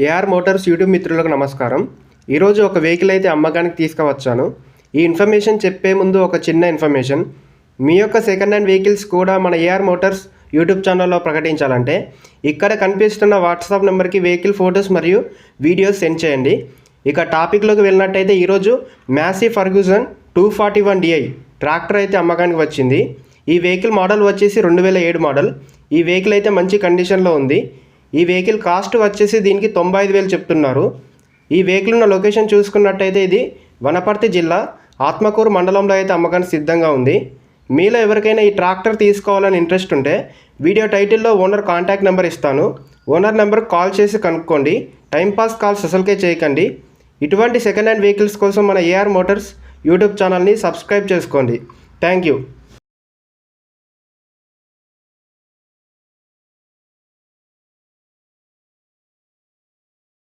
AR Motors YouTube మిత్రులకు నమస్కారం. ఈరోజు ఒక వెహికల్ అయితే అమ్మకానికి తీసుకువచ్చాను. ఈ ఇన్ఫర్మేషన్ చెప్పే ముందు ఒక చిన్న ఇన్ఫర్మేషన్. మీ యొక్క సెకండ్ హ్యాండ్ వెహికల్స్ కూడా మన ఏఆర్ మోటార్స్ యూట్యూబ్ ఛానల్లో ప్రకటించాలంటే ఇక్కడ కనిపిస్తున్న వాట్సాప్ నెంబర్కి వెహికల్ ఫొటోస్ మరియు వీడియోస్ సెండ్ చేయండి. ఇక టాపిక్లోకి వెళ్ళినట్టయితే ఈరోజు మ్యాసీ ఫర్గ్యూసన్ 241 DI ట్రాక్టర్ అయితే అమ్మకానికి వచ్చింది. ఈ వెహికల్ మోడల్ వచ్చేసి 2007 మోడల్. ఈ వెహికల్ అయితే మంచి కండిషన్లో ఉంది. ఈ వెహికల్ కాస్ట్ వచ్చేసి దీనికి 95,000 చెప్తున్నారు. ఈ వెహికల్ ఉన్న లొకేషన్ చూసుకున్నట్టయితే ఇది వనపర్తి జిల్లా ఆత్మకూరు మండలంలో అయితే అమ్మకానికి సిద్ధంగా ఉంది. మీలో ఎవరికైనా ఈ ట్రాక్టర్ తీసుకోవాలని ఇంట్రెస్ట్ ఉంటే వీడియో టైటిల్లో ఓనర్ కాంటాక్ట్ నెంబర్ ఇస్తాను. ఓనర్ నెంబర్కి కాల్ చేసి కనుక్కోండి. టైంపాస్ కాల్స్ అసలుకే చేయకండి. ఇటువంటి సెకండ్ హ్యాండ్ వెహికల్స్ కోసం మన ఏఆర్ మోటార్స్ యూట్యూబ్ ఛానల్ని సబ్స్క్రైబ్ చేసుకోండి. Thank you.